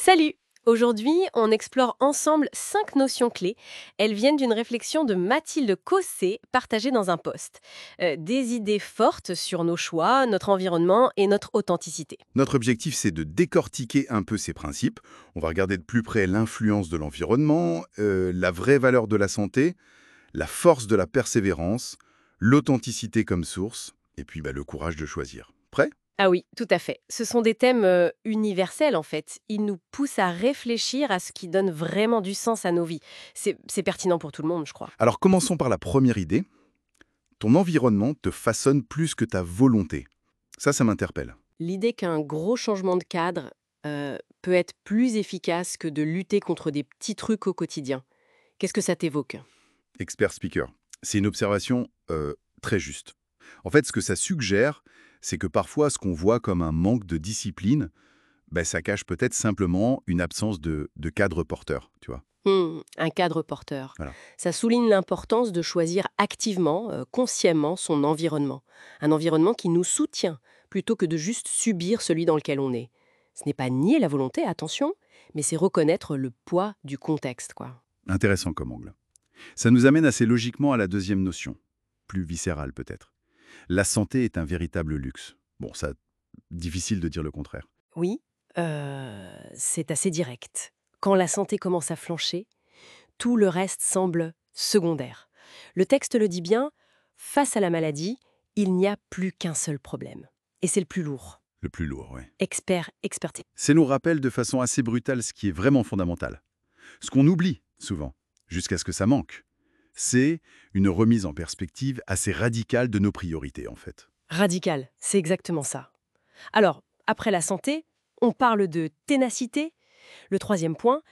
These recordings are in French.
Salut! Aujourd'hui, on explore ensemble 5 notions clés. Elles viennent d'une réflexion de Mathilde Cossé, partagée dans un post. Des idées fortes sur nos choix, notre environnement et notre authenticité. Notre objectif, c'est de décortiquer un peu ces principes. On va regarder de plus près l'influence de l'environnement, la vraie valeur de la santé, la force de la persévérance, l'authenticité comme source, et puis le courage de choisir. Prêt? Ah oui, tout à fait. Ce sont des thèmes universels en fait. Ils nous poussent à réfléchir à ce qui donne vraiment du sens à nos vies. C'est pertinent pour tout le monde, je crois. Alors commençons par la première idée. Ton environnement te façonne plus que ta volonté. Ça m'interpelle. L'idée qu'un gros changement de cadre peut être plus efficace que de lutter contre des petits trucs au quotidien. Qu'est-ce que ça t'évoque? Expert speaker. C'est une observation très juste. En fait, ce que ça suggère, c'est que parfois, ce qu'on voit comme un manque de discipline, ça cache peut-être simplement une absence de cadre porteur, tu vois. Un cadre porteur. Voilà. Ça souligne l'importance de choisir activement, consciemment son environnement. Un environnement qui nous soutient, plutôt que de juste subir celui dans lequel on est. Ce n'est pas nier la volonté, attention, mais c'est reconnaître le poids du contexte, quoi. Intéressant comme angle. Ça nous amène assez logiquement à la deuxième notion, plus viscérale peut-être. La santé est un véritable luxe. Bon, ça, difficile de dire le contraire. Oui, c'est assez direct. Quand la santé commence à flancher, tout le reste semble secondaire. Le texte le dit bien, face à la maladie, il n'y a plus qu'un seul problème. Et c'est le plus lourd. Le plus lourd, oui. Expertise. C'est nous rappelle de façon assez brutale ce qui est vraiment fondamental. Ce qu'on oublie, souvent, jusqu'à ce que ça manque, c'est une remise en perspective assez radicale de nos priorités, en fait. Radical, c'est exactement ça. Alors, après la santé, on parle de ténacité. Le troisième point,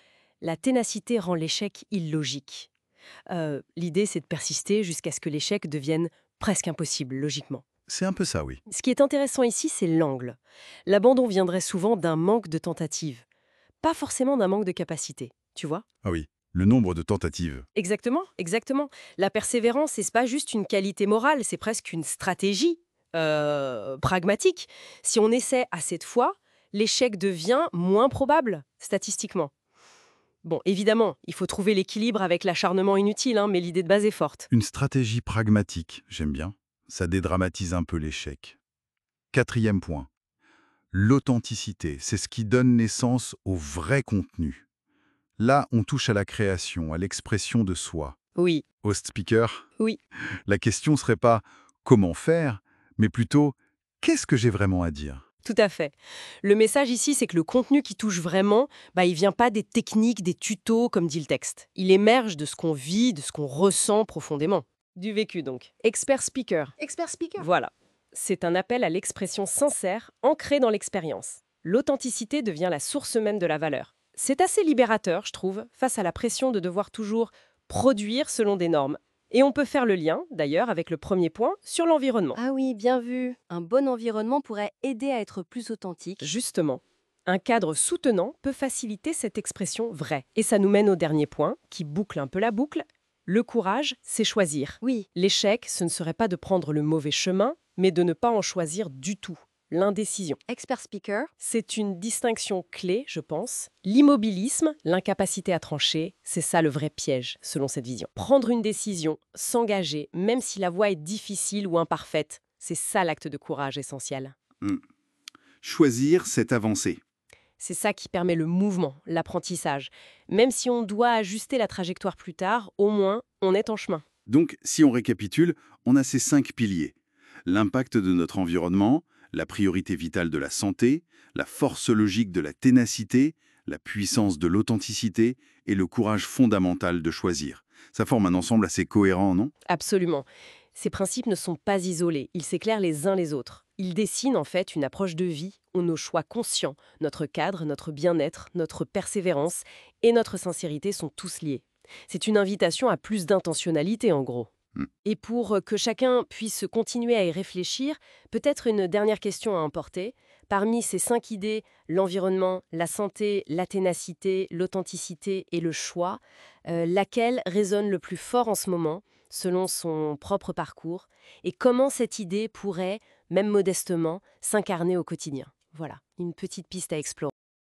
la ténacité rend l'échec illogique. L'idée, c'est de persister jusqu'à ce que l'échec devienne presque impossible, logiquement. C'est un peu ça, oui. Ce qui est intéressant ici, c'est l'angle. L'abandon viendrait souvent d'un manque de tentative, pas forcément d'un manque de capacité, tu vois? Ah oui, le nombre de tentatives. Exactement. La persévérance, c'est pas juste une qualité morale, c'est presque une stratégie pragmatique. Si on essaie assez de fois, l'échec devient moins probable, statistiquement. Bon, évidemment, il faut trouver l'équilibre avec l'acharnement inutile, mais l'idée de base est forte. Une stratégie pragmatique, j'aime bien. Ça dédramatise un peu l'échec. Quatrième point, l'authenticité, c'est ce qui donne naissance au vrai contenu. Là, on touche à la création, à l'expression de soi. Oui, Host speaker, oui. la question serait pas comment faire, mais plutôt qu'est-ce que j'ai vraiment à dire? Tout à fait. Le message ici, c'est que le contenu qui touche vraiment, il vient pas des techniques, des tutos, comme dit le texte. Il émerge de ce qu'on vit, de ce qu'on ressent profondément. Du vécu, donc. Expert speaker. Expert speaker. Voilà. C'est un appel à l'expression sincère, ancrée dans l'expérience. L'authenticité devient la source même de la valeur. C'est assez libérateur, je trouve, face à la pression de devoir toujours produire selon des normes. Et on peut faire le lien, d'ailleurs, avec le premier point, sur l'environnement. Ah oui, bien vu. Un bon environnement pourrait aider à être plus authentique. Justement, un cadre soutenant peut faciliter cette expression vraie. Et ça nous mène au dernier point, qui boucle un peu la boucle. Le courage, c'est choisir. Oui, L'échec, ce ne serait pas de prendre le mauvais chemin, mais de ne pas en choisir du tout. L'indécision. expert speaker. C'est une distinction clé, je pense. L'immobilisme, l'incapacité à trancher, c'est ça le vrai piège, selon cette vision. Prendre une décision, s'engager, même si la voie est difficile ou imparfaite, c'est ça l'acte de courage essentiel. Choisir, c'est avancer. C'est ça qui permet le mouvement, l'apprentissage. Même si on doit ajuster la trajectoire plus tard, au moins, on est en chemin. Donc, si on récapitule, on a ces 5 piliers. L'impact de notre environnement, la priorité vitale de la santé, la force logique de la ténacité, la puissance de l'authenticité et le courage fondamental de choisir. Ça forme un ensemble assez cohérent, non? Absolument. Ces principes ne sont pas isolés, ils s'éclairent les uns les autres. Ils dessinent en fait une approche de vie où nos choix conscients, notre cadre, notre bien-être, notre persévérance et notre sincérité sont tous liés. C'est une invitation à plus d'intentionnalité en gros. Hmm. Et pour que chacun puisse continuer à y réfléchir, peut-être une dernière question à emporter. Parmi ces 5 idées, l'environnement, la santé, la ténacité, l'authenticité et le choix, laquelle résonne le plus fort en ce moment, selon son propre parcours, et comment cette idée pourrait, même modestement, s'incarner au quotidien. Voilà, une petite piste à explorer.